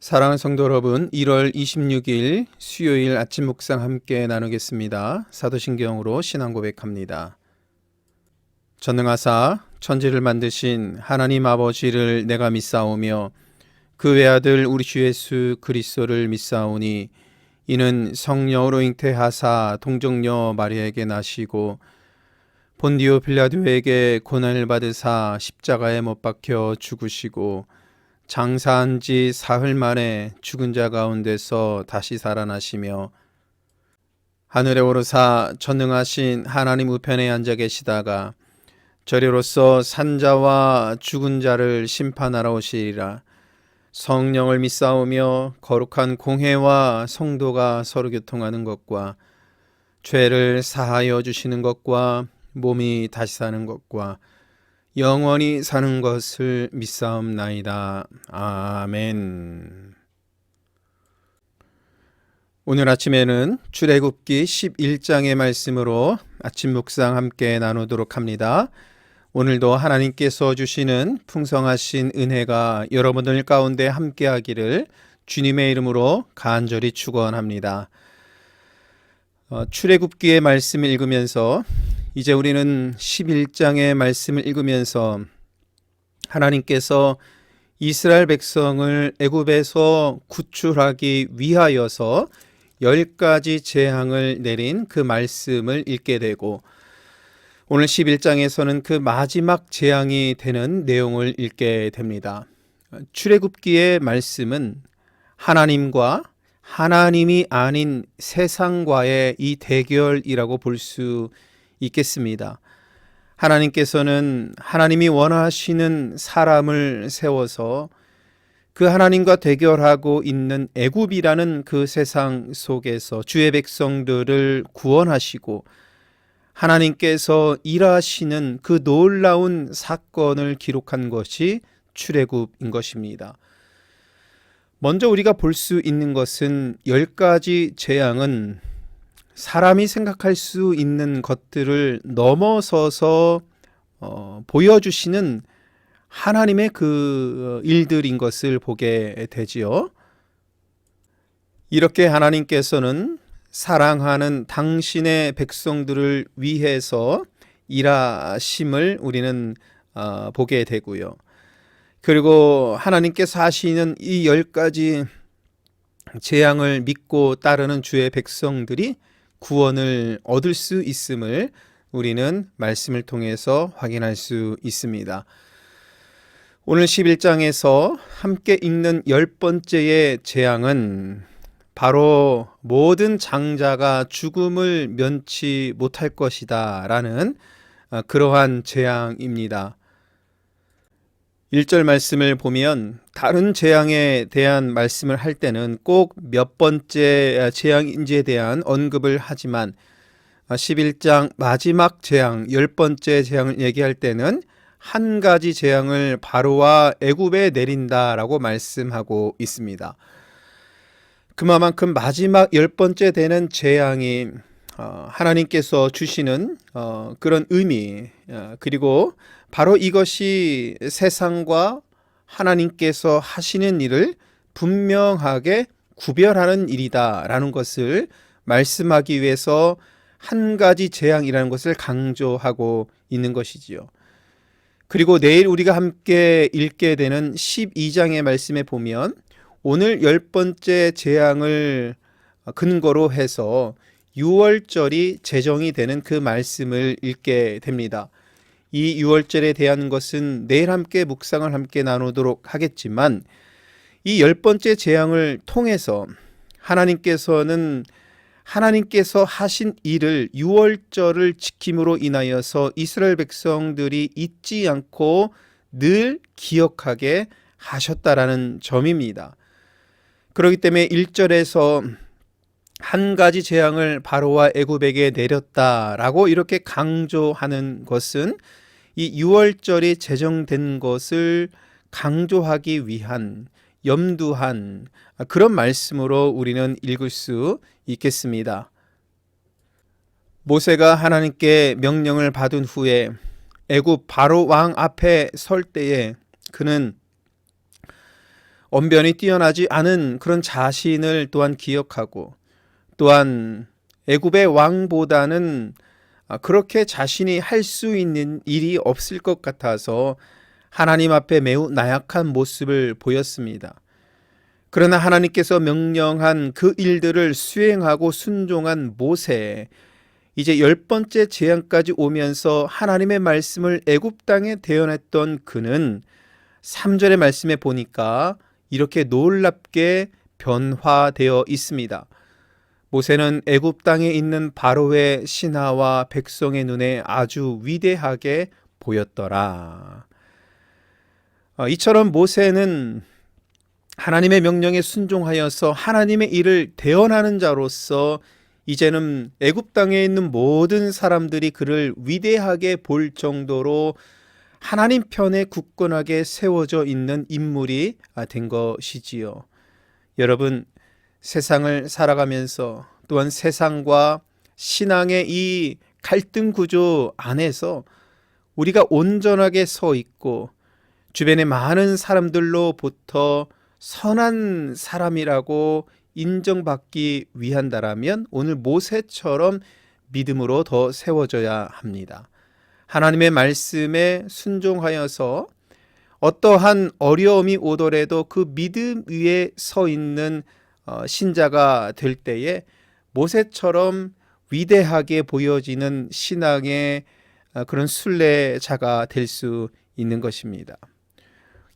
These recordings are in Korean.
사랑하는 성도 여러분, 1월 26일 수요일 아침 묵상 함께 나누겠습니다. 사도신경으로 신앙 고백합니다. 전능하사 천지를 만드신 하나님 아버지를 내가 믿사오며 그 외아들 우리 주 예수 그리스도를 믿사오니 이는 성령으로 잉태하사 동정녀 마리아에게 나시고 본디오 빌라도에게 고난을 받으사 십자가에 못 박혀 죽으시고 장사한 지 사흘 만에 죽은 자 가운데서 다시 살아나시며 하늘에 오르사 전능하신 하나님 우편에 앉아 계시다가 저리로서 산자와 죽은 자를 심판하러 오시리라. 성령을 믿사오며 거룩한 공회와 성도가 서로 교통하는 것과 죄를 사하여 주시는 것과 몸이 다시 사는 것과 영원히 사는 것을 믿사옵나이다. 아멘. 오늘 아침에는 출애굽기 11장의 말씀으로 아침 묵상 함께 나누도록 합니다. 오늘도 하나님께서 주시는 풍성하신 은혜가 여러분들 가운데 함께하기를 주님의 이름으로 간절히 축원합니다. 출애굽기의 말씀을 읽으면서 이제 우리는 11장의 말씀을 읽으면서 하나님께서 이스라엘 백성을 애굽에서 구출하기 위하여서 10가지 재앙을 내린 그 말씀을 읽게 되고 오늘 11장에서는 그 마지막 재앙이 되는 내용을 읽게 됩니다. 출애굽기의 말씀은 하나님과 하나님이 아닌 세상과의 이 대결이라고 볼 수 있겠습니다. 하나님께서는 하나님이 원하시는 사람을 세워서 그 하나님과 대결하고 있는 애굽이라는 그 세상 속에서 주의 백성들을 구원하시고 하나님께서 일하시는 그 놀라운 사건을 기록한 것이 출애굽인 것입니다. 먼저 우리가 볼 수 있는 것은 10가지 재앙은 사람이 생각할 수 있는 것들을 넘어서서 보여주시는 하나님의 그 일들인 것을 보게 되지요. 이렇게 하나님께서는 사랑하는 당신의 백성들을 위해서 일하심을 우리는 보게 되고요. 그리고 하나님께서 하시는 이 10가지 재앙을 믿고 따르는 주의 백성들이 구원을 얻을 수 있음을 우리는 말씀을 통해서 확인할 수 있습니다. 오늘 11장에서 함께 읽는 10번째의 재앙은 바로 모든 장자가 죽음을 면치 못할 것이다 라는 그러한 재앙입니다. 1절 말씀을 보면 다른 재앙에 대한 말씀을 할 때는 꼭 몇 번째 재앙인지에 대한 언급을 하지만 11장 마지막 재앙, 10번째 재앙을 얘기할 때는 한 가지 재앙을 바로와 애굽에 내린다라고 말씀하고 있습니다. 그만큼 마지막 10번째 되는 재앙이 하나님께서 주시는 그런 의미, 그리고 바로 이것이 세상과 하나님께서 하시는 일을 분명하게 구별하는 일이다라는 것을 말씀하기 위해서 한 가지 재앙이라는 것을 강조하고 있는 것이지요. 그리고 내일 우리가 함께 읽게 되는 12장의 말씀에 보면 오늘 10번째 재앙을 근거로 해서 6월절이 제정이 되는 그 말씀을 읽게 됩니다. 이 6월절에 대한 것은 내일 함께 묵상을 함께 나누도록 하겠지만 이 10번째 재앙을 통해서 하나님께서 하신 일을 6월절을 지킴으로 인하여서 이스라엘 백성들이 잊지 않고 늘 기억하게 하셨다라는 점입니다. 그렇기 때문에 1절에서 한 가지 재앙을 바로와 애굽에게 내렸다라고 이렇게 강조하는 것은 이 6월절이 제정된 것을 강조하기 위한 염두한 그런 말씀으로 우리는 읽을 수 있겠습니다. 모세가 하나님께 명령을 받은 후에 애굽 바로 왕 앞에 설 때에 그는 언변이 뛰어나지 않은 그런 자신을 또한 기억하고, 또한 애굽의 왕보다는 그렇게 자신이 할 수 있는 일이 없을 것 같아서 하나님 앞에 매우 나약한 모습을 보였습니다. 그러나 하나님께서 명령한 그 일들을 수행하고 순종한 모세, 이제 10번째 재앙까지 오면서 하나님의 말씀을 애굽 땅에 대언했던 그는 3절의 말씀에 보니까 이렇게 놀랍게 변화되어 있습니다. 모세는 애굽 땅에 있는 바로의 신하와 백성의 눈에 아주 위대하게 보였더라. 이처럼 모세는 하나님의 명령에 순종하여서 하나님의 일을 대언하는 자로서 이제는 애굽 땅에 있는 모든 사람들이 그를 위대하게 볼 정도로 하나님 편에 굳건하게 세워져 있는 인물이 된 것이지요. 여러분, 세상을 살아가면서 또한 세상과 신앙의 이 갈등 구조 안에서 우리가 온전하게 서 있고 주변의 많은 사람들로부터 선한 사람이라고 인정받기 위한다라면 오늘 모세처럼 믿음으로 더 세워져야 합니다. 하나님의 말씀에 순종하여서 어떠한 어려움이 오더라도 그 믿음 위에 서 있는 신자가 될 때에 모세처럼 위대하게 보여지는 신앙의 그런 순례자가 될 수 있는 것입니다.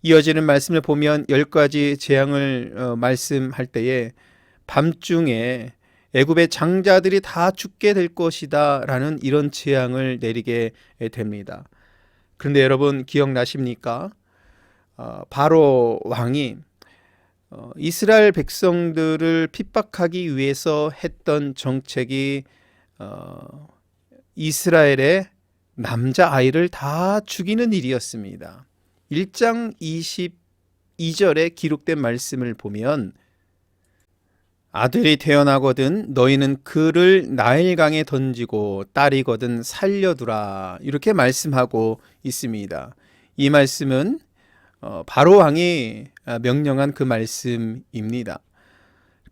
이어지는 말씀을 보면 10가지 재앙을 말씀할 때에 밤중에 애굽의 장자들이 다 죽게 될 것이다 라는 이런 재앙을 내리게 됩니다. 그런데 여러분 기억나십니까? 바로 왕이 이스라엘 백성들을 핍박하기 위해서 했던 정책이 이스라엘의 남자아이를 다 죽이는 일이었습니다. 1장 22절에 기록된 말씀을 보면 아들이 태어나거든 너희는 그를 나일강에 던지고 딸이거든 살려두라 이렇게 말씀하고 있습니다. 이 말씀은 바로 왕이 명령한 그 말씀입니다.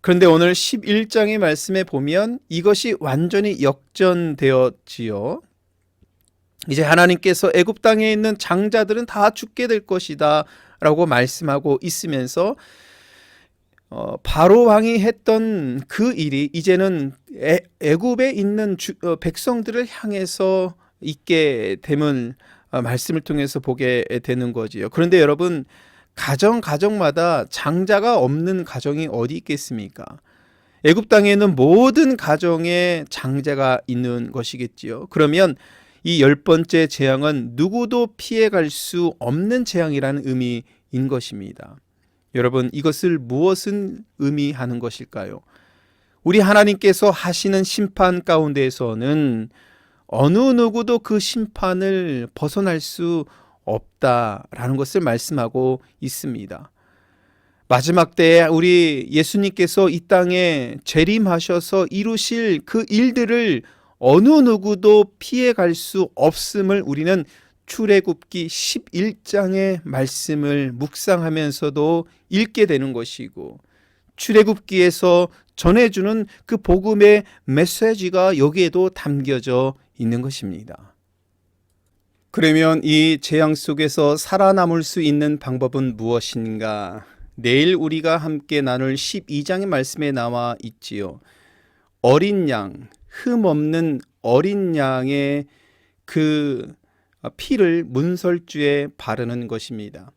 그런데 오늘 11장의 말씀에 보면 이것이 완전히 역전되었지요. 이제 하나님께서 애굽 땅에 있는 장자들은 다 죽게 될 것이다 라고 말씀하고 있으면서 바로 왕이 했던 그 일이 이제는 애굽에 있는 백성들을 향해서 있게 됨을 말씀을 통해서 보게 되는 거지요. 그런데 여러분 가정마다 장자가 없는 가정이 어디 있겠습니까? 애굽 땅에 있는 모든 가정에 장자가 있는 것이겠지요. 그러면 이 10번째 재앙은 누구도 피해갈 수 없는 재앙이라는 의미인 것입니다. 여러분 이것을 무엇을 의미하는 것일까요? 우리 하나님께서 하시는 심판 가운데에서는 어느 누구도 그 심판을 벗어날 수 없다라는 것을 말씀하고 있습니다. 마지막 때에 우리 예수님께서 이 땅에 재림하셔서 이루실 그 일들을 어느 누구도 피해갈 수 없음을 우리는 출애굽기 11장의 말씀을 묵상하면서도 읽게 되는 것이고 출애굽기에서 전해주는 그 복음의 메시지가 여기에도 담겨져 있는 것입니다. 그러면 이 재앙 속에서 살아남을 수 있는 방법은 무엇인가? 내일 우리가 함께 나눌 12장의 말씀에 나와 있지요. 어린 양, 흠 없는 어린 양의 그 피를 문설주에 바르는 것입니다.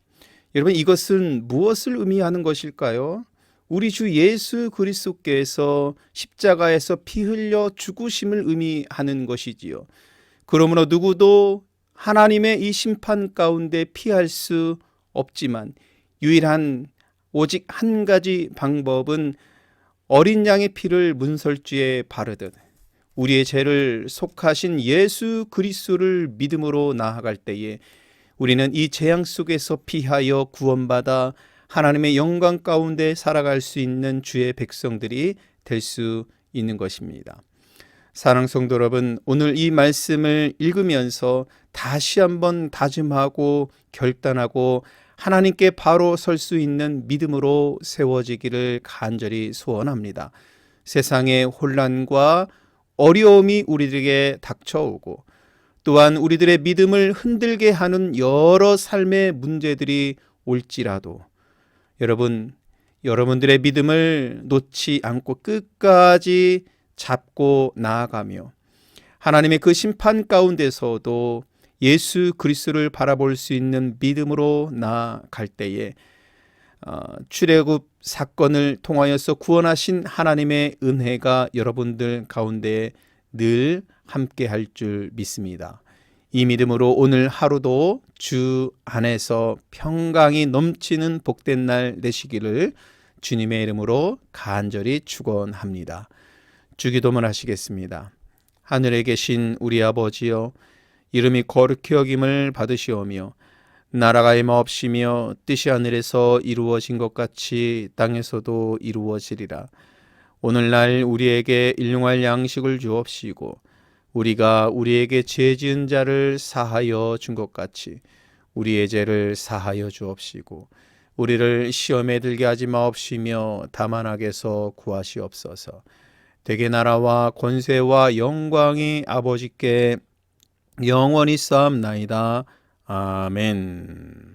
여러분 이것은 무엇을 의미하는 것일까요? 우리 주 예수 그리스도께서 십자가에서 피 흘려 죽으심을 의미하는 것이지요. 그러므로 누구도 하나님의 이 심판 가운데 피할 수 없지만 유일한 오직 한 가지 방법은 어린 양의 피를 문설주에 바르듯 우리의 죄를 속하신 예수 그리스도를 믿음으로 나아갈 때에 우리는 이 재앙 속에서 피하여 구원받아 하나님의 영광 가운데 살아갈 수 있는 주의 백성들이 될 수 있는 것입니다. 사랑하는 성도 여러분, 오늘 이 말씀을 읽으면서 다시 한번 다짐하고 결단하고 하나님께 바로 설 수 있는 믿음으로 세워지기를 간절히 소원합니다. 세상의 혼란과 어려움이 우리들에게 닥쳐오고 또한 우리들의 믿음을 흔들게 하는 여러 삶의 문제들이 올지라도 여러분들의 믿음을 놓지 않고 끝까지 잡고 나아가며 하나님의 그 심판 가운데서도 예수 그리스도를 바라볼 수 있는 믿음으로 나아갈 때에 출애굽 사건을 통하여서 구원하신 하나님의 은혜가 여러분들 가운데 늘 함께 할 줄 믿습니다. 이 믿음으로 오늘 하루도 주 안에서 평강이 넘치는 복된 날 되시기를 주님의 이름으로 간절히 축원합니다. 주기도문 하시겠습니다. 하늘에 계신 우리 아버지여, 이름이 거룩히 여김을 받으시오며 나라가 임하옵시며 뜻이 하늘에서 이루어진 것 같이 땅에서도 이루어지리라. 오늘날 우리에게 일용할 양식을 주옵시고 우리가 우리에게 죄 지은 자를 사하여 준 것 같이 우리의 죄를 사하여 주옵시고 우리를 시험에 들게 하지 마옵시며 다만 악에서 구하시옵소서. 대개 나라와 권세와 영광이 아버지께 영원히 쌓옵나이다. 아멘.